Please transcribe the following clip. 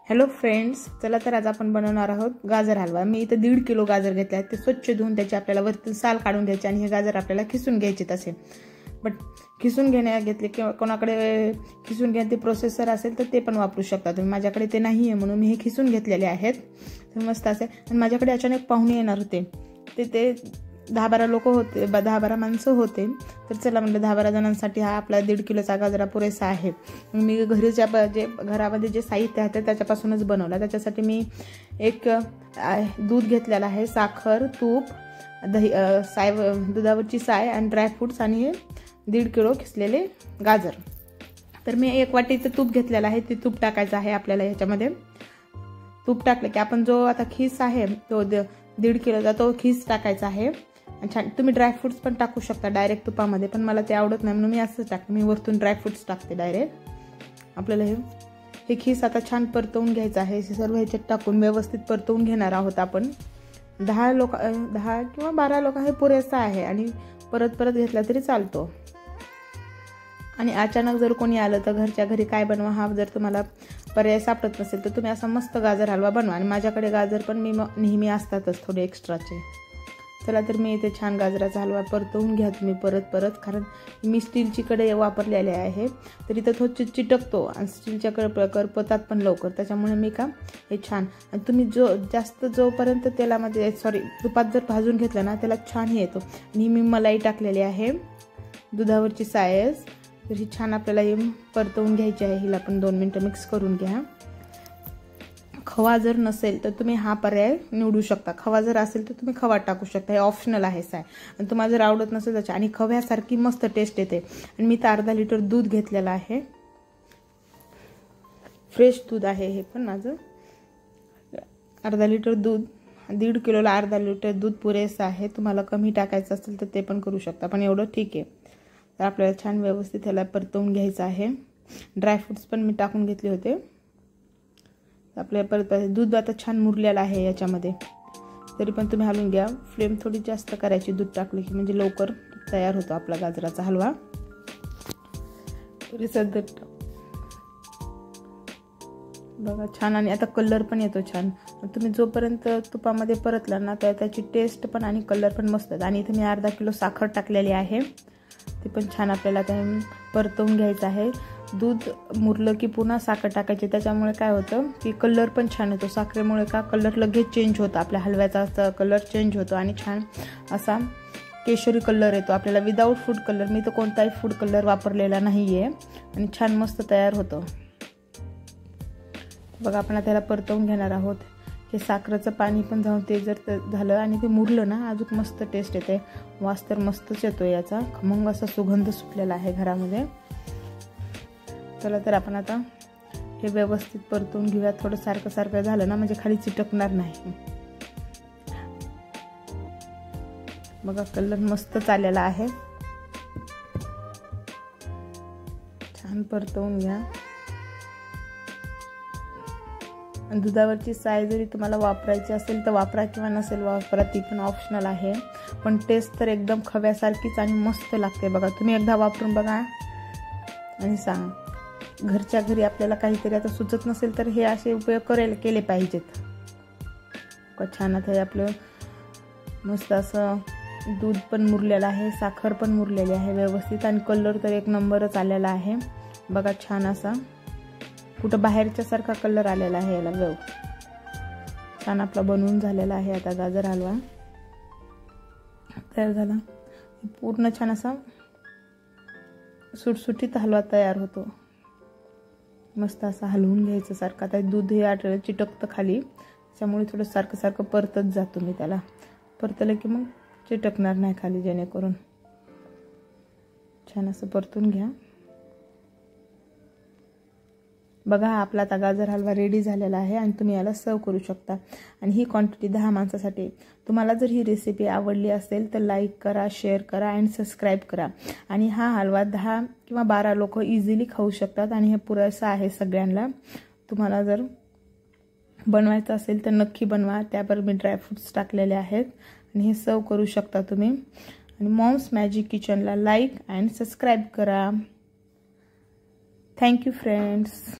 Hello friends, चला तर आज आपण बनवणार आहोत गाजर हलवा। मी इथे 1.5 किलो गाजर घेतले आहेत। ते स्वच्छ धुवून त्याचे आपल्याला वरती साल काढून घ्यायचे आणि हे गाजर आपल्याला खिसून घ्यायचे तसे। बट खिसून घेतले किंवा कोणाकडे खिसून घेण्याची प्रोसेसर असेल तर ते पण वापरू शकता तुम्ही। माझ्याकडे ते नाहीये म्हणून मी हे खिसून घेतलेले आहेत। तर मस्त असे। आणि माझ्याकडे अचानक पाहुणे येणार होते, ते 10-12 लोक होते, 10-12 माणसं होते। तर चला म्हणलं 10-12 जणांसाठी हा आपला 1.5 किलोचा गाजरा पुरेसा आहे। मी घरामध्ये जे साहित्य आहे त्याच्यापासूनच बनवला। त्याच्यासाठी मी एक दूध घेतलेला आहे, साखर, तूप, दही, दुधावरची साय आणि ड्रायफ्रुट्स आणि हे 1.5 किलो खिसलेले गाजर। तर मी 1 वाटीचं तूप घेतलेलं आहे, ते तूप टाकायचं आहे आपल्याला। याच्यामध्ये तूप टाकलं की आपण जो आता खीस आहे तो 1.5 किलोचा तो खीस टाकायचा आहे। छान तुम्ही ड्रायफ्रुट्स पण टाकू शकता डायरेक्ट तुपामध्ये, पण मला ते आवडत नाही म्हणून मी असंच टाकते। मी वरतून ड्रायफ्रुट्स टाकते डायरेक्ट। आपल्याला हे खीस आता छान परतवून घ्यायचं आहे। सर्व ह्याच्यात टाकून व्यवस्थित परतवून घेणार आहोत आपण। 10 किंवा 12 लोक हे पुरेसा आहे आणि परत घेतला तरी चालतो। आणि अचानक जर कोणी आलं तर घरच्या घरी काय बनवा हा जर तुम्हाला पर्याय सापडत नसेल तर तुम्ही असा मस्त गाजर हलवा बनवा। आणि माझ्याकडे गाजर पण मी नेहमी असतातच थोडे एक्स्ट्राचे। चला तर मी इथे छान गाजराचा हलवा परतवून घ्या तुम्ही परत, कारण मी स्टीलची कढई वापरलेली आहे तर इथं थोडं चिटकतो आणि स्टीलच्या करपतात पण लवकर। त्याच्यामुळे मी हे छान आणि तुम्ही जोपर्यंत तेलामध्ये तुपात जर भाजून घेतलं ना त्याला छान येतो। आणि मी मलाई टाकलेली आहे, दुधावरची सायस। तर ही छान आपल्याला परतवून घ्यायची आहे। हिला पण 2 मिनिटं मिक्स करून घ्या। खवा जर नसेल तर तुम्ही हा पर्याय निवडू शकता, खवा जर असेल तर तुम्ही खवा टाकू शकता, हे ऑप्शनल आहे साय। आणि तुम्हाला जर आवडत नसेल त्याच्या आणि खव्यासारखी मस्त टेस्ट येते। आणि मी तर अर्धा लिटर दूध घेतलेलं आहे, फ्रेश दूध आहे हे पण माझं। अर्धा लिटर दूध, 1.5 किलोला अर्धा लिटर दूध पुरेसं आहे। तुम्हाला कमी टाकायचं असेल तर ते पण करू शकता, पण एवढं ठीक आहे। तर आपल्याला छान व्यवस्थित ह्याला परतवून घ्यायचं आहे। ड्रायफ्रुट्स पण मी टाकून घेतले होते। आपल्या दूध आता छान मुरलेलं आहे याच्यामध्ये, तरी पण तुम्ही हलवून घ्या। फ्लेम थोडी जास्त करायची दूध टाकले की, म्हणजे लवकर तयार होतो आपला गाजराचा हलवा। बघा छान, आणि आता कलर पण येतो छान। तुम्ही जोपर्यंत तुपामध्ये परतला ना त्याची टेस्ट पण आणि कलर पण मस्त आहे। आणि इथे मी अर्धा किलो साखर टाकलेली आहे, ते पण छान आपल्याला परतवून घ्यायचं आहे। दूध मुरलं की पुन्हा साखर टाकायची, त्याच्यामुळे काय होतं की कलर पण छान येतो। साखरेमुळे कलर लगेच चेंज होतो, आपल्या हलव्याचा कलर चेंज होतो आणि छान असा केशरी कलर येतो आपल्याला, विदाऊट फूड कलर। मी तर कोणताही फूड कलर वापरलेला नाहीये आणि छान मस्त तयार होतो। बघा आपण त्याला परतवून घेणार आहोत। हे साखरेचं पाणी पण जाऊन ते जर झालं आणि ते मुरलं ना अजून मस्त टेस्ट येते। वास तर मस्तच येतो याचा, खमंग असा सुगंध सुटलेला आहे घरामध्ये। चला तर आपण आता हे व्यवस्थित परतवून घेऊया। थोडं सारखं झालं ना म्हणजे खाली चिटकणार नाही। बघा कलर मस्त आलेला आहे, छान परतवून घ्या। आणि दुधावरची साय जरी तुम्हाला वापरायची असेल तर वापरा किंवा नसेल वापरा, ती पण ऑप्शनल आहे। पण टेस्ट तर एकदम खव्यासारखीच आणि मस्त लागते। बघा तुम्ही एकदा वापरून बघा आणि सांगा। घरच्या घरी आपल्याला काहीतरी आता सुचत नसेल तर हे असे उपयोग केले पाहिजेत। छान आता हे आपलं मस्त असं दूध पण मुरलेलं आहे, साखर पण मुरलेली आहे व्यवस्थित, आणि कलर तर 1 नंबरच आलेला आहे। बघा छान असा कुठं बाहेरच्या सारखा कलर आलेला आहे याला। छान आपला बनवून झालेला आहे आता गाजर हलवा तयार झाला। पूर्ण छान असा सुटसुटीत हलवा तयार होतो। मस्त असं हलवून घ्यायचं सारखं। आता दूध हे आटलं चिटकतं खाली, त्यामुळे थोडं सारखं परतत जातो मी त्याला। परतलं की मग चिटकणार नाही खाली, जेणेकरून छान असं परतून घ्या। बघा आपला आता गाजर हलवा रेडी झालेला आहे आणि तुम्ही याला सर्व करू शकता। आणि ही क्वांटिटी 10 माणसासाठी। तुम्हाला जर ही रेसिपी आवडली असेल तर लाईक करा, शेअर करा आणि सबस्क्राईब करा। आणि हा हलवा 10 किंवा 12 लोक इझिली खाऊ शकतात आणि हे पुरेसं आहे सगळ्यांना। तुम्हाला जर बनवायचं असेल तर नक्की बनवा। त्यावर मी ड्रायफ्रुट्स टाकलेले आहेत आणि हे सर्व करू शकता तुम्ही। आणि मॉम्स मॅजिक किचनला लाईक अँड सबस्क्राईब करा। Thank you friends.